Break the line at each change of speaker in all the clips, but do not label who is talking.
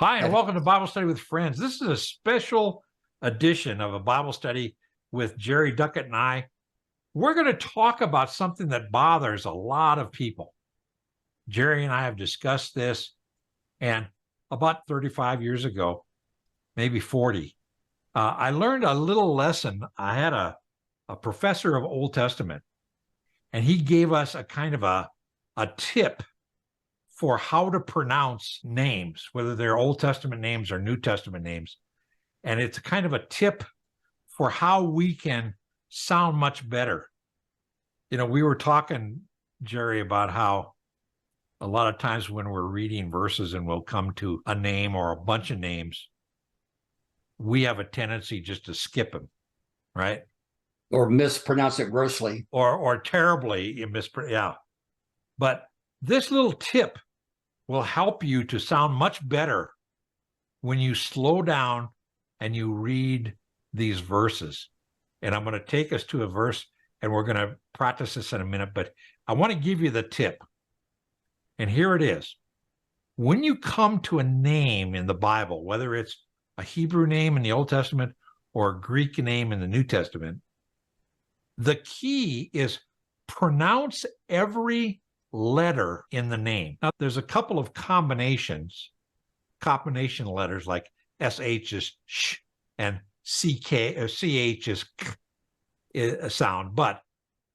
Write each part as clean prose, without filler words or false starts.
Hi, and welcome to Bible Study with Friends. This is a special edition of a Bible study with Jerry Duckett and I. We're going to talk about something that bothers a lot of people. Jerry and I have discussed this, and about 35 years ago, maybe 40, I learned a little lesson. I had a professor of Old Testament, and he gave us a kind of a tip for how to pronounce names, whether they're Old Testament names or New Testament names. And it's kind of a tip for how we can sound much better. You know, we were talking, Jerry, about how a lot of times when we're reading verses and we'll come to a name or a bunch of names, we have a tendency just to skip them, right?
Or mispronounce it grossly.
Or terribly mispronounce. Yeah. But this little tip will help you to sound much better when you slow down and you read these verses. And I'm going to take us to a verse, and we're going to practice this in a minute, but I want to give you the tip. And here it is. When you come to a name in the Bible, whether it's a Hebrew name in the Old Testament or a Greek name in the New Testament, the key is pronounce every letter in the name. Now, there's a couple of combination letters like SH is sh and CK or CH is k a sound, but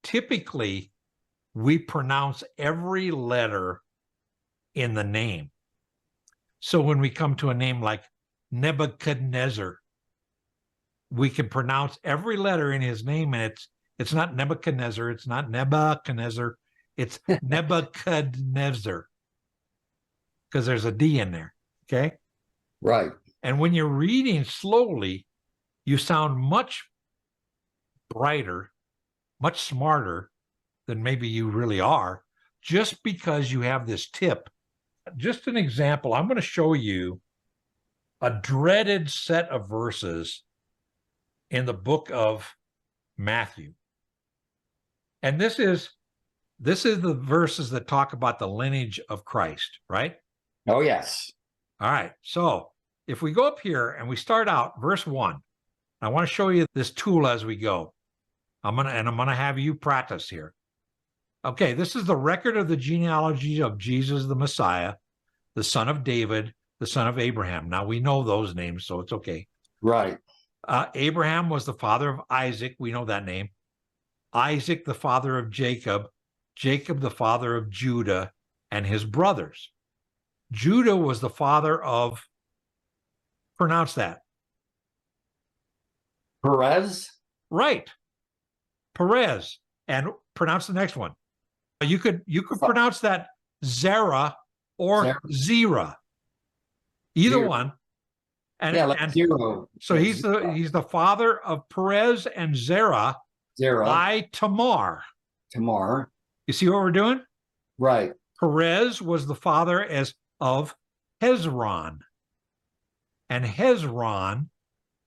typically we pronounce every letter in the name. So when we come to a name like Nebuchadnezzar, we can pronounce every letter in his name, and it's not Nebuchadnezzar, it's not Nebuchadnezzar, it's Nebuchadnezzar, because there's a D in there, okay?
Right.
And when you're reading slowly, you sound much brighter, much smarter than maybe you really are, just because you have this tip. Just an example, I'm going to show you a dreaded set of verses in the book of Matthew. And this is the verses that talk about the lineage of Christ, right?
Oh, yes.
All right. So if we go up here and we start out verse 1, I want to show you this tool as we go. I'm going to have you practice here. Okay, this is the record of the genealogy of Jesus the Messiah, the son of David, the son of Abraham. Now we know those names, so it's okay.
Right.
Abraham was the father of Isaac. We know that name. Isaac, the father of Jacob. Jacob, the father of Judah and his brothers. Judah was the father of, pronounce that.
Perez?
Right. Perez. And pronounce the next one. You could pronounce that Zerah or Zerah. Either
Zero.
one. And,
yeah, like
and
zero.
so he's the father of Perez and Zerah by Tamar.
Tamar.
You see what we're doing?
Right.
Perez was the father of Hezron. And Hezron,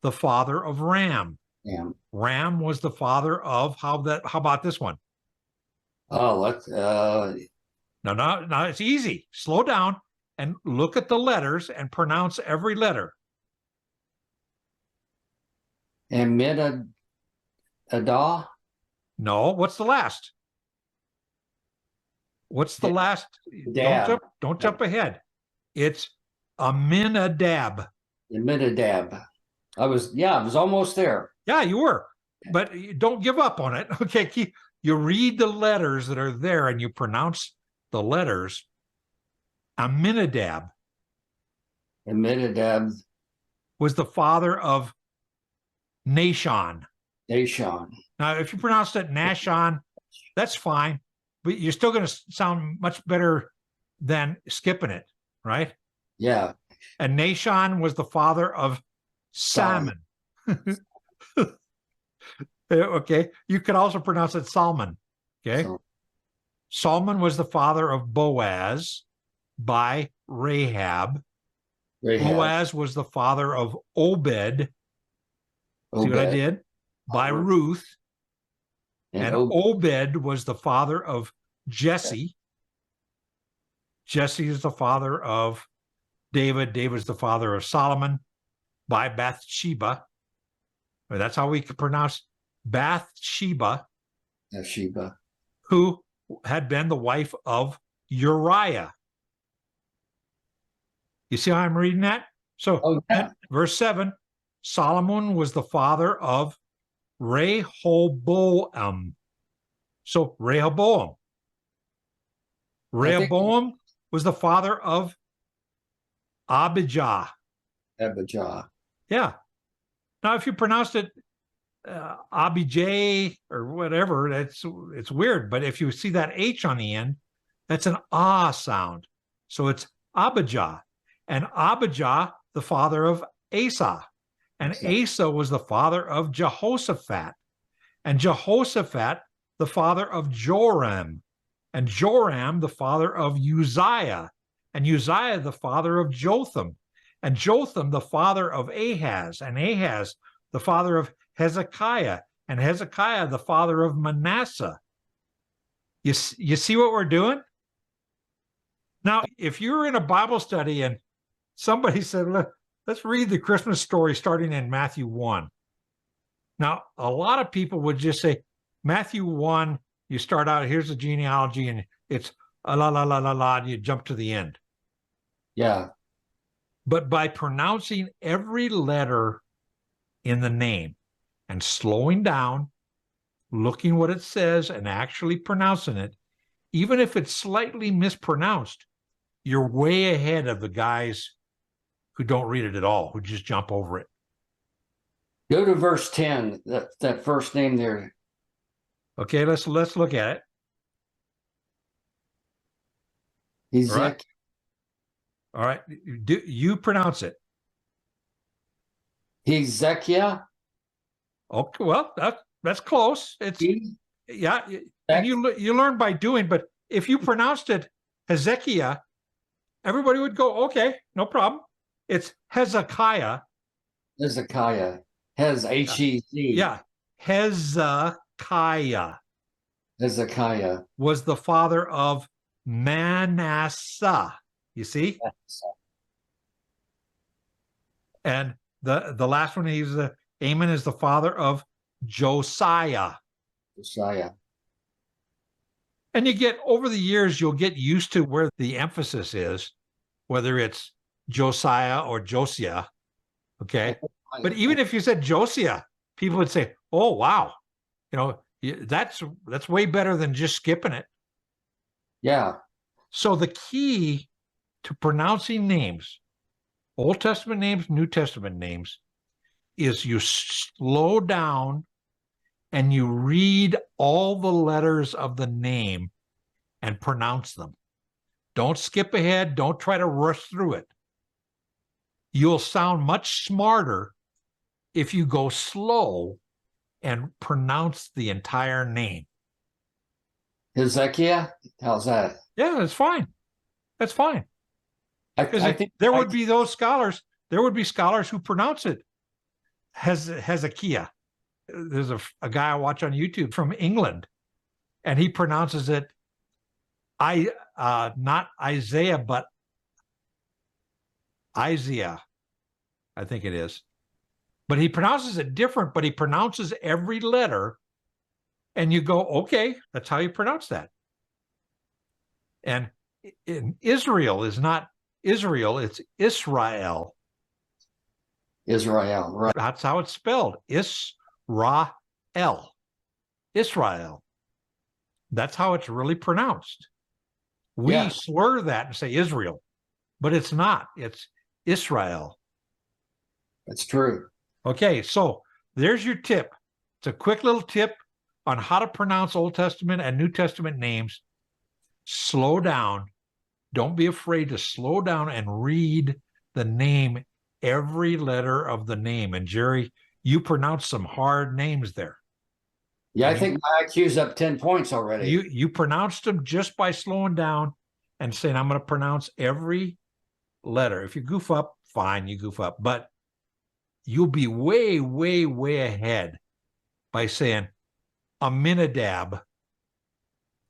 the father of Ram.
Yeah.
Ram was the father of how about this one?
Oh, let's
No, it's easy. Slow down and look at the letters and pronounce every letter.
Amminadah?
No, what's the last? What's the last?
Dab.
Don't jump ahead. It's Aminadab.
Amminadab. I was almost there.
Yeah, you were. But don't give up on it. Okay, you read the letters that are there and you pronounce the letters. Aminadab.
Amminadab.
Was the father of Nashon.
Nashon.
Now, if you pronounced it Nashon, that's fine, but you're still going to sound much better than skipping it, right?
Yeah.
And Nashon was the father of Salmon. Okay. You could also pronounce it Salmon. Okay. Salmon was the father of Boaz by Rahab. Boaz was the father of Obed. See what I did? By Ruth. And Obed was the father of Jesse. Jesse is the father of David's the father of Solomon by Bathsheba. That's how we could pronounce Bathsheba,
Sheba.
who had been the wife of Uriah. You see how I'm reading that? So, verse 7, Solomon was the father of Rehoboam. So, Rehoboam. Rehoboam was the father of Abijah.
Abijah.
Yeah. Now, if you pronounced it Abijah or whatever, it's weird. But if you see that H on the end, that's an ah sound. So it's Abijah. And Abijah, the father of Asa. And Asa was the father of Jehoshaphat. And Jehoshaphat, the father of Joram. And Joram, the father of Uzziah. And Uzziah, the father of Jotham. And Jotham, the father of Ahaz. And Ahaz, the father of Hezekiah. And Hezekiah, the father of Manasseh. You see what we're doing? Now, if you're in a Bible study and somebody said, let's read the Christmas story starting in Matthew 1. Now, a lot of people would just say, Matthew 1, you start out, here's the genealogy, and it's la, la, la, la, la, and you jump to the end.
Yeah.
But by pronouncing every letter in the name and slowing down, looking what it says and actually pronouncing it, even if it's slightly mispronounced, you're way ahead of the guys who don't read it at all, who just jump over it.
Go to verse 10, that first name there.
Okay, let's look at it.
Hezekiah.
All right. You pronounce it.
Hezekiah.
Okay, well, that's close. It's yeah, and you learn by doing, but if you pronounced it Hezekiah, everybody would go, okay, no problem. It's Hezekiah.
Hezekiah. H-E-Z.
Yeah. Hezekiah.
Hezekiah
was the father of Manasseh. You see? And the last one, Amon is the father of Josiah.
Josiah.
And you get, over the years, you'll get used to where the emphasis is, whether it's Josiah or Josiah. Okay. But even if you said Josiah, people would say, oh, wow. That's way better than just skipping it.
Yeah.
So the key to pronouncing names, Old Testament names, New Testament names, is you slow down and you read all the letters of the name and pronounce them. Don't skip ahead. Don't try to rush through it. You'll sound much smarter if you go slow and pronounce the entire name.
Hezekiah? How's that?
Yeah, that's fine. That's fine.
I think
there would be those scholars. There would be scholars who pronounce it Hezekiah. There's a guy I watch on YouTube from England, and he pronounces it not Isaiah, but Isaiah, I think it is. But he pronounces it different, but he pronounces every letter, and you go, okay, that's how you pronounce that. And Israel is not Israel, it's Israel.
Israel, right.
That's how it's spelled. Israel. Israel. That's how it's really pronounced. We slur that and say Israel, but it's not. It's Israel.
That's true.
Okay, so there's your tip. It's a quick little tip on how to pronounce Old Testament and New Testament names. Slow down. Don't be afraid to slow down and read the name, every letter of the name. And Jerry, you pronounced some hard names there.
Yeah, I think my IQ's up 10 points already.
You pronounced them just by slowing down and saying, I'm going to pronounce every letter. If you goof up, fine, you goof up. But you'll be way, way, way ahead by saying Aminadab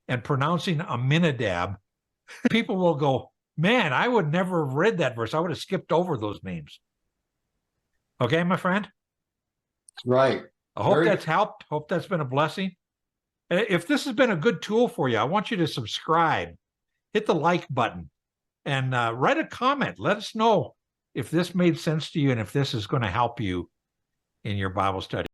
and pronouncing Aminadab. People will go, man, I would never have read that verse. I would have skipped over those names. Okay, my friend?
Right.
I hope
Very
that's helped. Hope that's been a blessing. If this has been a good tool for you, I want you to subscribe, hit the like button, and write a comment. Let us know if this made sense to you and if this is going to help you in your Bible study.